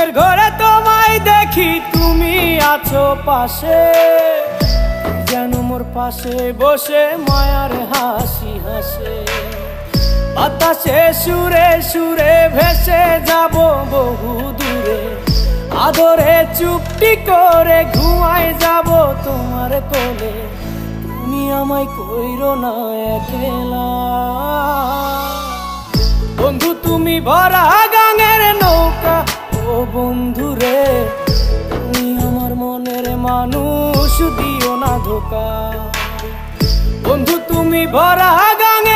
ঘুমের ঘরে তোমায় দেখি, তুমি আছো পাশে, যেন মোর পাশে বসে মায়ার হাসি হাসে। বাতাসে সুরে সুরে ভেসে যাব বহু দূরে, আদরে চুপটি করে ঘুমায় যাব তোমার কোলে। তুমি আমায় কইরো না একলা বন্ধু, তুমি ভরা গাঙের নৌকা। ও বন্ধু রে, তুমি আমার মনের মানুষ, দিও না ধোকা। বন্ধু তুমি ভরা গাঙের